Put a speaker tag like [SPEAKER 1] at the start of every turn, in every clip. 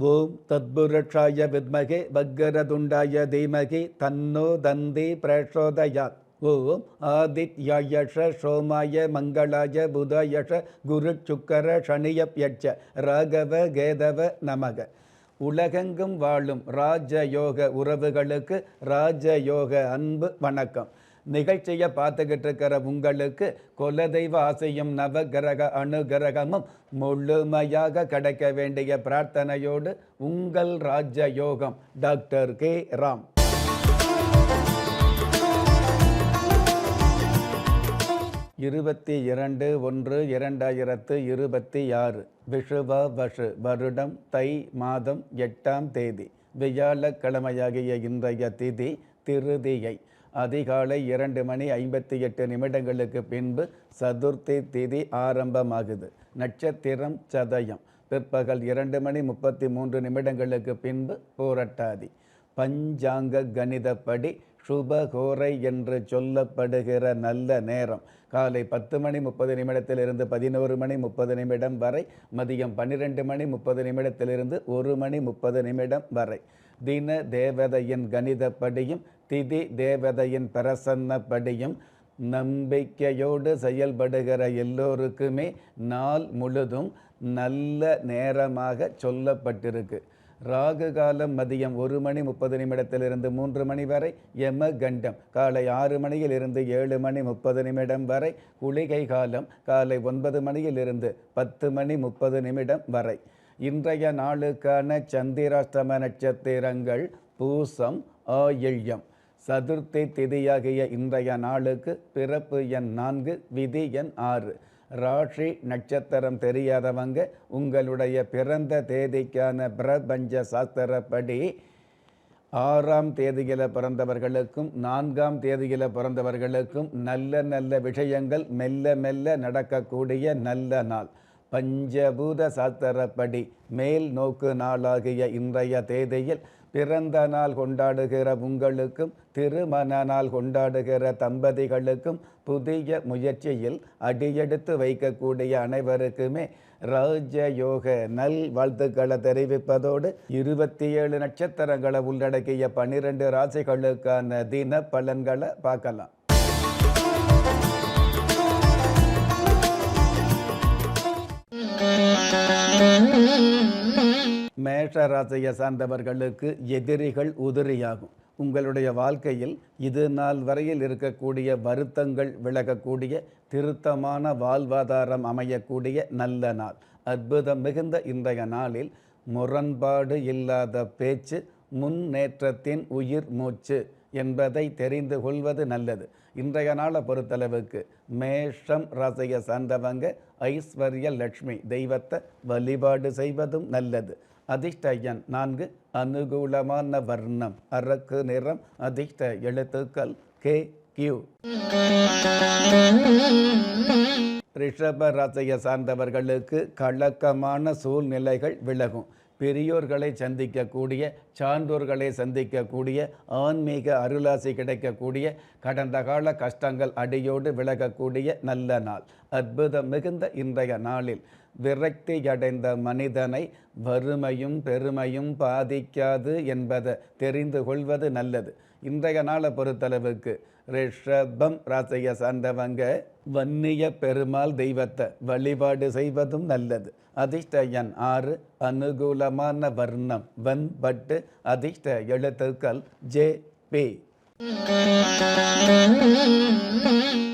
[SPEAKER 1] ஓம் தத்புருஷாய வித்மகே வக்கரதுண்டாய தீமகி தன்னோ தந்தி பிரச்சோதயாத். ஓம் ஆதித்யாயஷ சோமாய மங்களாய புதாயஷ குரு சுக்கர சனியப்யட்ச ராகவ கேதவ நமக. உலகெங்கும் வாழும் ராஜயோக உறவுகளுக்கு ராஜயோக அன்பு வணக்கம். நிகழ்ச்சியை பார்த்துக்கிட்டு இருக்கிற உங்களுக்கு குலதெய்வ ஆசையும் நவகிரக அனுகிரகமும் முழுமையாக கிடைக்க வேண்டிய பிரார்த்தனையோடு உங்கள் ராஜயோகம் டாக்டர் கே ராம். இருபத்தி 2/1/2026 விஷுவ வஷு வருடம் தை மாதம் 8ஆம் தேதி வியாழக்கிழமையாகிய இன்றைய திதி திருதியை. அதிகாலை 2:58 பின்பு சதுர்த்தி திதி ஆரம்பமாகுது. நட்சத்திரம் சதயம். பிற்பகல் 2:33 பின்பு பூரட்டாதி. பஞ்சாங்க கணிதப்படி சுபகோரை என்று சொல்லப்படுகிற நல்ல நேரம் காலை 10:30 11:30 வரை, மதியம் 12:30 1:30 வரை. தின தேவதையின் கணிதப்படியும் திதி தேவதையின் பிரசன்னப்படியும் நம்பிக்கையோடு செயல்படுகிற எல்லோருக்குமே நாள் முழுதும் நல்ல நேரமாக சொல்லப்பட்டிருக்கு. ராகு காலம் மதியம் 1:30 3 மணி வரை, யம கண்டம் காலை 6 மணியிலிருந்து 7:30 வரை, குளிகை காலம் காலை 9 மணியிலிருந்து 10:30 வரை. இன்றைய நாளுக்கான சந்திராஷ்டம நட்சத்திரங்கள் பூசம், ஆயில்யம். சதுர்த்தி திதியாகிய இன்றைய நாளுக்கு பிறப்பு எண் 4, விதி எண் 6. ராசி நட்சத்திரம் தெரியாதவங்க உங்களுடைய பிறந்த தேதிக்கான பிரபஞ்ச சாஸ்திரப்படி 6ஆம் தேதியில் பிறந்தவர்களுக்கும் 4ஆம் தேதியில் பிறந்தவர்களுக்கும் நல்ல நல்ல விஷயங்கள் மெல்ல மெல்ல நடக்கக்கூடிய நல்ல நாள். பஞ்சபூத சாஸ்திரப்படி மேல் நோக்கு நாளாகிய இன்றைய தேதியில் பிறந்த நாள் கொண்டாடுகிற உங்களுக்கும் திருமண நாள் கொண்டாடுகிற தம்பதிகளுக்கும் புதிய முயற்சியில் அடியெடுத்து வைக்கக்கூடிய அனைவருக்குமே ராஜயோக நல் வாழ்த்துக்களை தெரிவிப்பதோடு 27 நட்சத்திரங்களை உள்ளடக்கிய 12 ராசிகளுக்கான தின பலன்களை பார்க்கலாம். மேஷ ராசியை சார்ந்தவர்களுக்கு எதிரிகள் உதிரியாகும். உங்களுடைய வாழ்க்கையில் இது நாள் வரையில் இருக்கக்கூடிய வருத்தங்கள் விலகக்கூடிய திருத்தமான வாழ்வாதாரம் அமையக்கூடிய நல்ல நாள். அற்புதம் மிகுந்த இன்றைய நாளில் முரண்பாடு இல்லாத பேச்சு முன்னேற்றத்தின் உயிர் மூச்சு என்பதை தெரிந்து கொள்வது நல்லது. இன்றைய நாளை பொறுத்தளவுக்கு மேஷம் ராசியை சார்ந்தவங்க ஐஸ்வர்ய லட்சுமி தெய்வத்தை வழிபாடு செய்வதும் நல்லது. அதிர்ஷ்ட எண் 4, அனுகூலமான வர்ணம் அரக்கு நிறம், அதிர்ஷ்ட எழுத்துக்கள் கே கியூ. ரிஷப ராசியை சார்ந்தவர்களுக்கு கலக்கமான சூழ்நிலைகள் விலகும். பெரியோர்களை சந்திக்கக்கூடிய, சான்றோர்களை சந்திக்கக்கூடிய, ஆன்மீக அருளாசி கிடைக்கக்கூடிய, கடந்த கால கஷ்டங்கள் அடியோடு விலகக்கூடிய நல்ல நாள். அற்புதம் மிகுந்த இன்றைய நாளில் விரக்தி அடைந்த மனிதனை வறுமையும் பெருமையும் பாதிக்காது என்பதை தெரிந்து கொள்வது நல்லது. இன்றைய நாளை பொறுத்தளவுக்கு ரிஷபம் ராசியை சார்ந்தவங்க வன்னிய பெருமாள் தெய்வத்தை வழிபாடு செய்வதும் நல்லது. அதிர்ஷ்ட எண் 6, அனுகூலமான வர்ணம் வெண்பட்டு, அதிர்ஷ்ட எழுத்துக்கள் ஜே பி.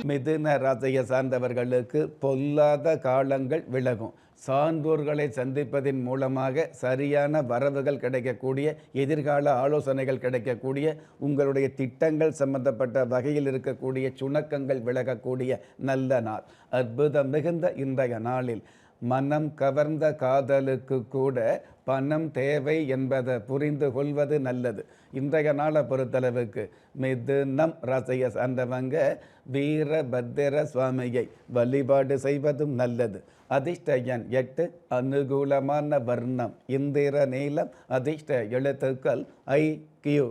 [SPEAKER 1] மிதுன ராசியை சார்ந்தவர்களுக்கு பொல்லாத காலங்கள் விலகும். சான்றோர்களை சந்திப்பதின் மூலமாக சரியான வரவுகள் கிடைக்கக்கூடிய, எதிர்கால ஆலோசனைகள் கிடைக்கக்கூடிய, உங்களுடைய திட்டங்கள் சம்பந்தப்பட்ட வகையில் இருக்கக்கூடிய சுணக்கங்கள் விலகக்கூடிய நல்ல நாள். அற்புதம் மிகுந்த இன்றைய நாளில் மனம் கவர்ந்த காதலுக்கு கூட பணம் தேவை என்பதை புரிந்து கொள்வது நல்லது. இன்றைய நாளை பொறுத்தளவுக்கு மிதுனம் ராசியை சார்ந்தவங்க வீரபத்திர சுவாமியை வழிபாடு செய்வதும் நல்லது. அதிர்ஷ்ட எண் 8, அனுகூலமான வர்ணம் இந்திர நீலம், அதிர்ஷ்ட எழுத்துக்கள் ஐ கியூ.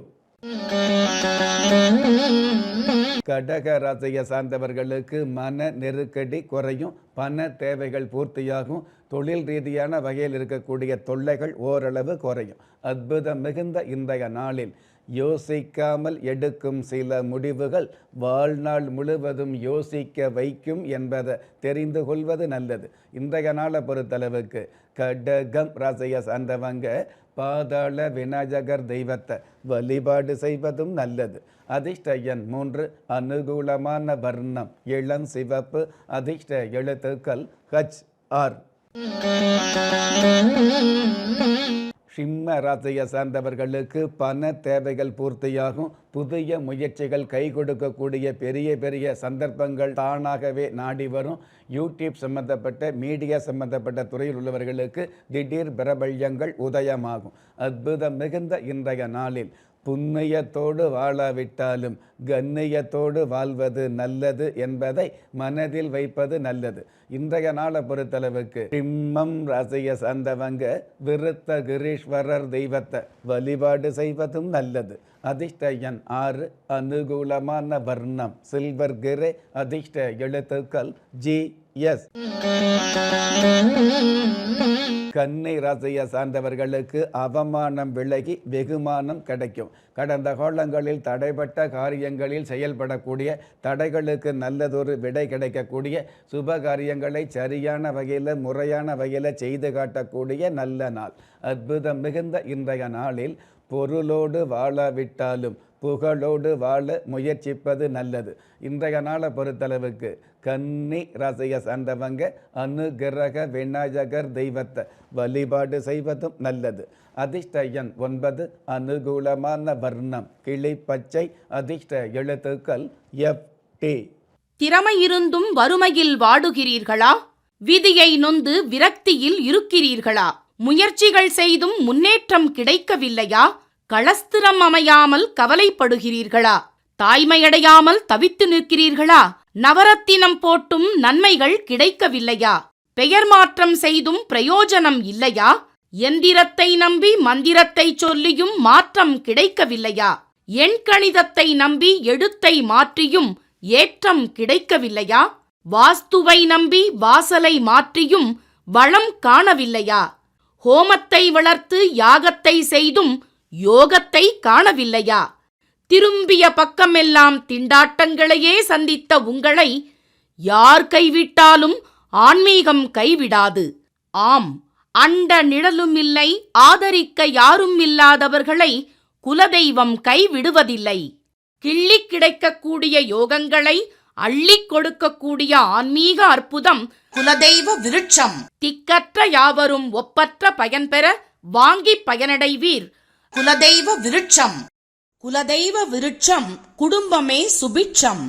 [SPEAKER 1] கடக ராசியை சார்ந்தவர்களுக்கு மன நெருக்கடி குறையும், பண தேவைகள் பூர்த்தியாகும், தொழில் ரீதியான வகையில் இருக்கக்கூடிய தொல்லைகள் ஓரளவு குறையும். அற்புதம் மிகுந்த இன்றைய நாளில் யோசிக்காமல் எடுக்கும் சில முடிவுகள் வாழ்நாள் முழுவதும் யோசிக்க வைக்கும் என்பதை தெரிந்து கொள்வது நல்லது. இன்றைய நாளை பொறுத்தளவுக்கு கடகம் ராசியை சார்ந்தவங்க பாதாள விநாயகர் தெய்வத்தை வழிபாடு செய்வதும் நல்லது. அதிர்ஷ்ட எண் 3, அனுகூலமான வர்ணம் இளம் சிவப்பு, அதிர்ஷ்ட எழுத்துக்கள் HR. சிம்ம ராசியை சார்ந்தவர்களுக்கு பண தேவைகள் பூர்த்தியாகும். புதிய முயற்சிகள் கை கொடுக்கக்கூடிய பெரிய பெரிய சந்தர்ப்பங்கள் தானாகவே நாடி வரும். யூடியூப் சம்பந்தப்பட்ட மீடியா சம்பந்தப்பட்ட துறையில் உள்ளவர்களுக்கு திடீர் பிரபல்யங்கள் உதயமாகும். அற்புதம் மிகுந்த இன்றைய நாளில் புண்ணியத்தோடு வாழாவிட்டாலும் கண்ணியத்தோடு வாழ்வது நல்லது என்பதை மனதில் வைப்பது நல்லது. இன்றைய நாளை பொறுத்தளவுக்கு சிம்மம் ராசியை சார்ந்தவங்க விருத்தகிரீஸ்வரர் தெய்வத்தை வழிபாடு செய்வதும் நல்லது. அதிர்ஷ்ட எண் 6, அனுகூலமான வர்ணம் சில்வர் கிரே, அதிர்ஷ்ட எழுத்துக்கள் GS. கன்னி ராசியை சார்ந்தவர்களுக்கு அவமானம் விலகி வெகுமானம் கிடைக்கும். கடந்த காலங்களில் தடைப்பட்ட காரியங்களில் செயல்படக்கூடிய தடைகளுக்கு நல்லதொரு விடை கிடைக்கக்கூடிய சுப காரியங்களை சரியான வகையில் முறையான வகையில் செய்து காட்டக்கூடிய நல்ல நாள். அற்புதம் மிகுந்த இன்றைய நாளில் பொருளோடு வாழாவிட்டாலும் புகழோடு வாழ முயற்சிப்பது நல்லது. இன்றைய நாளை பொறுத்தளவுக்கு கன்னி ராசியை சார்ந்தவங்க அனுகிரக விநாயகர் தெய்வத்தை வழிபாடு செய்வதும் நல்லது. அதிர்ஷ்ட எண் 9, அனுகூலமான வர்ணம் கிளி பச்சை, அதிர்ஷ்ட எழுத்துக்கள் FT.
[SPEAKER 2] திறமை இருந்தும் வறுமையில் வாடுகிறீர்களா? விதியை நொந்து விரக்தியில் இருக்கிறீர்களா? முயற்சிகள் செய்தும் முன்னேற்றம் கிடைக்கவில்லையா? களஸ்திரம் அமையாமல் கவலைப்படுகிறீர்களா? தாய்மையடையாமல் தவித்து நிற்கிறீர்களா? நவரத்தினம் போட்டும் நன்மைகள் கிடைக்கவில்லையா? பெயர் மாற்றம் செய்தும் பிரயோஜனம் இல்லையா? எந்திரத்தை நம்பி மந்திரத்தை சொல்லியும் மாற்றம் கிடைக்கவில்லையா? எண்கணிதத்தை நம்பி எழுத்தை மாற்றியும் ஏற்றம் கிடைக்கவில்லையா? வாஸ்துவை நம்பி வாசலை மாற்றியும் வளம் காணவில்லையா? ஹோமத்தை வளர்த்து யாகத்தை செய்தும் யோகத்தை காணவில்லையா? திரும்பிய பக்கமெல்லாம் திண்டாட்டங்களையே சந்தித்த உங்களை யார் கைவிட்டாலும் ஆன்மீகம் கைவிடாது. ஆம், அண்ட நிழலும் இல்லை, ஆதரிக்க யாரும் இல்லாதவர்களை குலதெய்வம் கைவிடுவதில்லை. கிள்ளி கிடைக்கக்கூடிய யோகங்களை அள்ளிக் கொடுக்கக்கூடிய ஆன்மீக அற்புதம் குலதெய்வ விருட்சம். திக்கற்ற யாவரும் ஒப்பற்ற பயன்பெற வாங்கி பயனடைவீர். குலதெய்வ விருட்சம். குலதெய்வ விருட்சம், குடும்பமே சுபிட்சம்.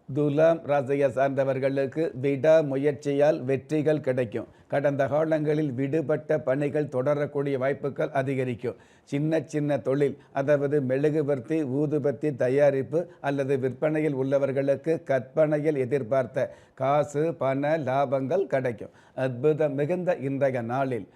[SPEAKER 1] துலாம் ராசியை சார்ந்தவர்களுக்கு விடா முயற்சியால் வெற்றிகள் கிடைக்கும். கடந்த காலங்களில் விடுபட்ட பணிகள் தொடரக்கூடிய வாய்ப்புகள் அதிகரிக்கும். சின்ன சின்ன தொழில், அதாவது மெழுகுபர்த்தி ஊதுபத்தி தயாரிப்பு அல்லது விற்பனையில் உள்ளவர்களுக்கு கற்பனையில் எதிர்பார்த்த காசு பண லாபங்கள் கிடைக்கும். அற்புதம் மிகுந்த இன்றைய நாளில்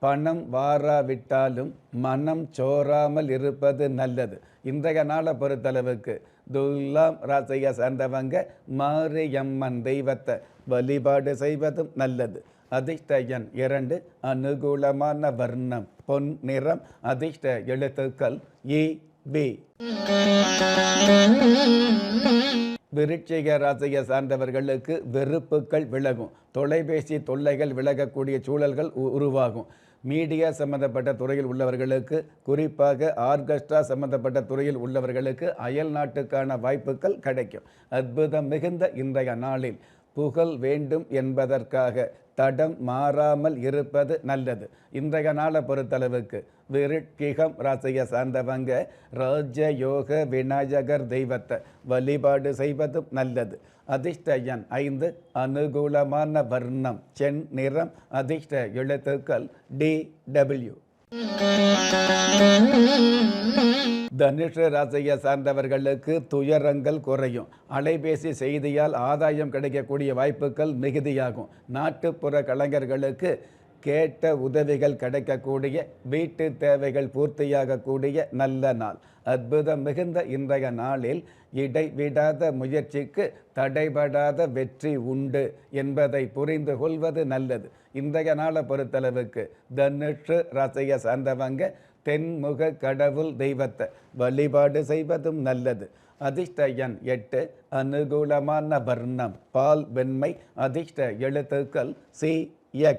[SPEAKER 1] பணம் வாராவிட்டாலும் மனம் சோறாமல் இருப்பது நல்லது. இன்றைய நாளை பொறுத்தளவுக்கு துலாம் ராசியை சார்ந்தவங்க மாரியம்மன் தெய்வத்தை வழிபாடு செய்வதும் நல்லது. அதிர்ஷ்ட எண் 2, அனுகூலமான வர்ணம் பொன் நிறம், அதிர்ஷ்ட எழுத்துக்கள் EB. விருச்சிக ராசியை சார்ந்தவர்களுக்கு வெறுப்புகள் விலகும். தொலைபேசி தொல்லைகள் விலகக்கூடிய சூழல்கள் உருவாகும். மீடியா சம்பந்தப்பட்ட துறையில் உள்ளவர்களுக்கு, குறிப்பாக ஆர்கெஸ்ட்ரா சம்பந்தப்பட்ட துறையில் உள்ளவர்களுக்கு அயல் நாட்டுக்கான வாய்ப்புகள் கிடைக்கும். அற்புதம் மிகுந்த இன்றைய நாளில் புகழ் வேண்டும் என்பதற்காக தடம் மாறாமல் இருப்பது நல்லது. இன்றைய நாளை பொறுத்தளவுக்கு விருட்சிகம் ராசியை சார்ந்தவங்க ராஜயோக விநாயகர் தெய்வத்தை வழிபாடு செய்வதும் நல்லது. அதிர்ஷ்ட எண் 5, அனுகூலமான வர்ணம் சென் நிறம், அதிர்ஷ்ட எழுத்துக்கள் DW. தனுஷ ராசியை சார்ந்தவர்களுக்கு துயரங்கள் குறையும். அலைபேசி செய்தியால் ஆதாயம் கிடைக்கக்கூடிய வாய்ப்புகள் மிகுதியாகும். நாட்டுப்புற கலைஞர்களுக்கு கேட்ட உதவிகள் கிடைக்கக்கூடிய, வீட்டு தேவைகள் பூர்த்தியாகக்கூடிய நல்ல நாள். அற்புதம் மிகுந்த இன்றைய நாளில் இடைவிடாத முயற்சிக்கு தடைபடாத வெற்றி உண்டு என்பதை புரிந்து கொள்வது நல்லது. இன்றைய நாளை பொறுத்தளவுக்கு தனுஷு ராசியை சார்ந்தவங்க தென்முக கடவுள் தெய்வத்தை வழிபாடு செய்வதும் நல்லது. அதிர்ஷ்ட எண் 8, அனுகூலமான வர்ணம் பால் வெண்மை, அதிர்ஷ்ட எழுத்துக்கள் CX.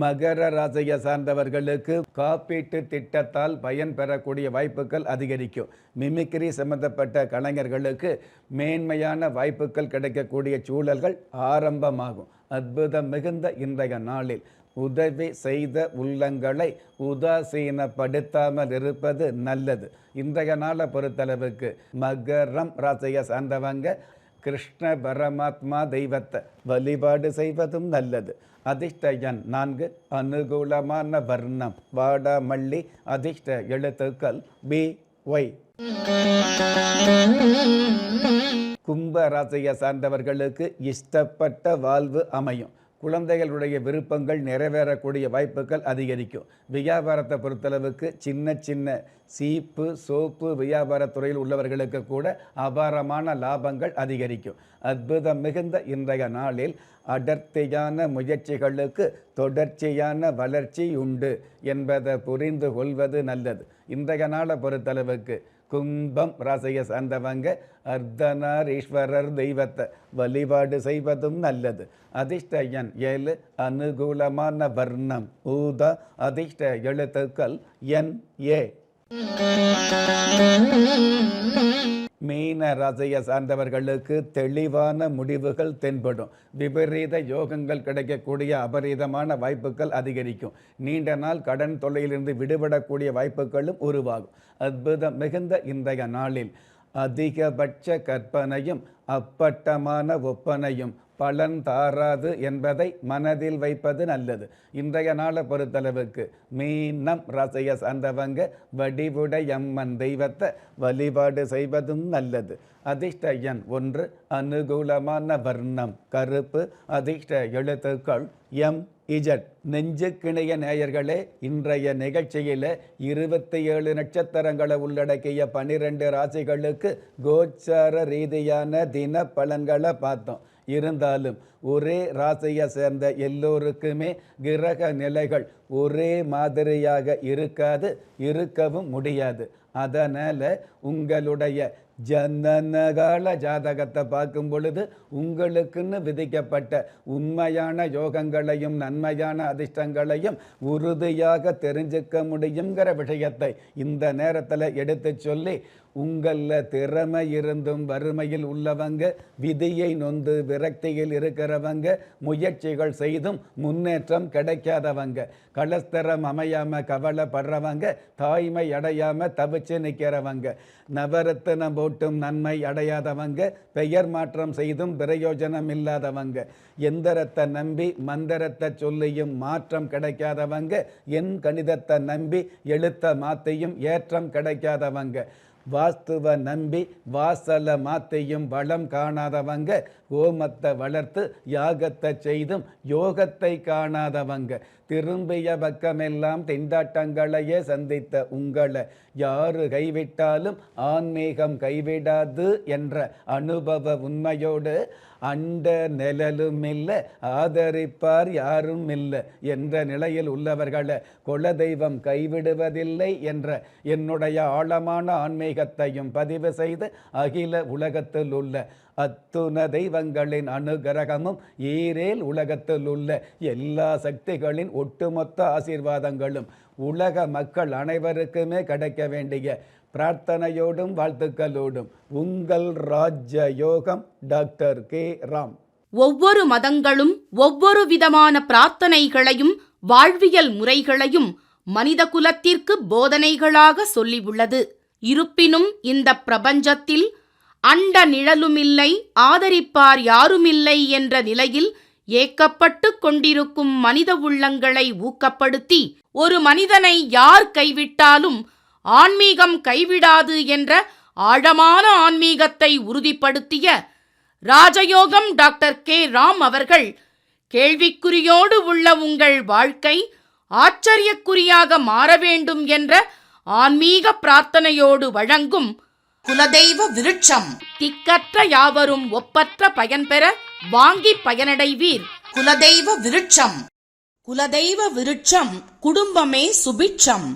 [SPEAKER 1] மகர ராசியை சார்ந்தவர்களுக்கு காப்பீட்டு திட்டத்தால் பயன் பெறக்கூடிய வாய்ப்புகள் அதிகரிக்கும். மிமிக்ரி சம்பந்தப்பட்ட கலைஞர்களுக்கு மேன்மையான வாய்ப்புகள் கிடைக்கக்கூடிய சூழல்கள் ஆரம்பமாகும். அற்புதம் மிகுந்த இன்றைய நாளில் உதவி செய்த உள்ளங்களை உதாசீனப்படுத்தாமல் இருப்பது நல்லது. இன்றைய நாளை பொறுத்தளவுக்கு மகரம் ராசியை சார்ந்தவங்க கிருஷ்ண பரமாத்மா தெய்வத்தை வழிபாடு செய்வதும் நல்லது. அதிர்ஷ்ட எண் 4, அனுகூலமான வர்ணம் வாடாமல்லி, அதிர்ஷ்ட எழுத்துக்கள் BY. கும்ப ராசியை சார்ந்தவர்களுக்கு இஷ்டப்பட்ட வாழ்வு அமையும். குழந்தைகளுடைய விருப்பங்கள் நிறைவேறக்கூடிய வாய்ப்புகள் அதிகரிக்கும். வியாபாரத்தை பொறுத்தளவுக்கு சின்ன சின்ன சீப்பு சோப்பு வியாபாரத்துறையில் உள்ளவர்களுக்கு கூட அபாரமான லாபங்கள் அதிகரிக்கும். அற்புதம் மிகுந்த இன்றைய நாளில் அடர்த்தியான முயற்சிகளுக்கு தொடர்ச்சியான வளர்ச்சி உண்டு என்பதை புரிந்து கொள்வது நல்லது. இன்றைய நாளை பொறுத்தளவுக்கு கும்பம் ராசியை சார்ந்தவங்க அர்த்தநாரீஸ்வரர் தெய்வத்தை வழிபாடு செய்வதும் நல்லது. அதிர்ஷ்ட எண் 7, அனுகூலமான வர்ணம் ஊதா, அதிர்ஷ்ட எழுத்துக்கள் NA. மீன ராசியை சார்ந்தவர்களுக்கு தெளிவான முடிவுகள் தென்படும். விபரீத யோகங்கள் கிடைக்கக்கூடிய அபரீதமான வாய்ப்புகள் அதிகரிக்கும். நீண்ட நாள் கடன் தொல்லையிலிருந்து விடுபடக்கூடிய வாய்ப்புகளும் உருவாகும். அற்புதம் மிகுந்த இன்றைய நாளில் அதிகபட்ச கற்பனையும் அப்பட்டமான ஒப்பனையும் பலன் தாராது என்பதை மனதில் வைப்பது நல்லது. இன்றைய நாளை பொறுத்தளவுக்கு மீனம் ராசியை சார்ந்தவங்க வடிவுடையம்மன் தெய்வத்தை வழிபாடு செய்வதும் நல்லது. அதிர்ஷ்ட எண் 1, அனுகூலமான வர்ணம் கருப்பு, அதிர்ஷ்ட எழுத்துக்கள் MZ. நெஞ்சுக்கிணைய நேயர்களே, இன்றைய நிகழ்ச்சியில் 27 நட்சத்திரங்களை உள்ளடக்கிய 12 ராசிகளுக்கு கோச்சார ரீதியான தின பலன்களை பார்த்தோம். இருந்தாலும் ஒரே ராசியை சேர்ந்த எல்லோருக்குமே கிரக நிலைகள் ஒரே மாதிரியாக இருக்காது, இருக்கவும் முடியாது. அதனால் உங்களுடைய ஜனனகால ஜாதகத்தை பார்க்கும் பொழுது உங்களுக்குன்னு விதிக்கப்பட்ட உண்மையான யோகங்களையும் நன்மையான அதிர்ஷ்டங்களையும் உறுதியாக தெரிஞ்சுக்க முடியுங்கிற விஷயத்தை இந்த நேரத்தில் எடுத்து சொல்லி, உங்களில் திறமை இருந்தும் வறுமையில் உள்ளவங்க, விதியை நொந்து விரக்தியில் இருக்கிறவங்க, முயற்சிகள் செய்தும் முன்னேற்றம் கிடைக்காதவங்க, கலஸ்தரம் அமையாமல் கவலைப்படுறவங்க, தாய்மை அடையாமல் தவிச்சு நிற்கிறவங்க, நவரத்தினம் போட்டும் நன்மை அடையாதவங்க, பெயர் மாற்றம் செய்தும் பிரயோஜனம் இல்லாதவங்க, எந்திரத்தை நம்பி மந்திரத்தை சொல்லியும் மாற்றம் கிடைக்காதவங்க, எண் கணிதத்தை நம்பி எழுத்த மாற்றியும் ஏற்றம் கிடைக்காதவங்க, வாஸ்துவை நம்பி வாசலை மாற்றியும் வளம் காணாதவங்க, ஹோமத்தை வளர்த்து யாகத்தை செய்தும் யோகத்தை காணாதவங்க, திரும்பிய பக்கமெல்லாம் திண்டாட்டங்களையே சந்தித்த உங்களை யாரு கைவிட்டாலும் ஆன்மீகம் கைவிடாது என்ற அனுபவ உண்மையோடு அண்ட நிழலும் இல்லை, ஆதரிப்பார் யாரும் இல்லை என்ற நிலையில் உள்ளவர்களை குலதெய்வம் கைவிடுவதில்லை என்ற என்னுடைய ஆழமான ஆன்மீகத்தையும் பதிவு செய்து அகில உலகத்தில் உள்ள அத்துண தெய்வங்களின் அனுகிரகமும் ஈரேல் உலகத்தில் உள்ள எல்லா சக்திகளின் ஒட்டுமொத்த ஆசீர்வாதங்களும் உலக மக்கள் அனைவருக்குமே கிடைக்க வேண்டிய பிரார்த்தனையோடும் வாழ்த்துக்களோடும் உங்கள் ராஜ்ய யோகம் டாக்டர் கே. ராம்.
[SPEAKER 2] ஒவ்வொரு மதங்களும் ஒவ்வொரு விதமான பிரார்த்தனைகளையும் வாழ்வியல் முறைகளையும் மனித குலத்திற்கு போதனைகளாக சொல்லியுள்ளது. இருப்பினும் இந்த பிரபஞ்சத்தில் அண்ட நிழலுமில்லை, ஆதரிப்பார் யாருமில்லை என்ற நிலையில் ஏக்கப்பட்டு கொண்டிருக்கும் மனித உள்ளங்களை ஊக்கப்படுத்தி, ஒரு மனிதனை யார் கைவிட்டாலும் ஆன்மீகம் கைவிடாது என்ற ஆழமான ஆன்மீகத்தை உறுதிப்படுத்திய ராஜயோகம் டாக்டர் கே. ராம் அவர்கள் கேள்விக்குறியோடு உள்ள உங்கள் வாழ்க்கை ஆச்சரியக்குறியாக மாற வேண்டும் என்ற ஆன்மீக பிரார்த்தனையோடு வழங்கும் குலதெய்வ விருட்சம். திக்கற்ற யாவரும் ஒப்பற்ற பயன்பெற வாங்கி பயனடைவீர். குலதெய்வ விருட்சம். குலதெய்வ விருட்சம் குடும்பமே சுபிட்சம்.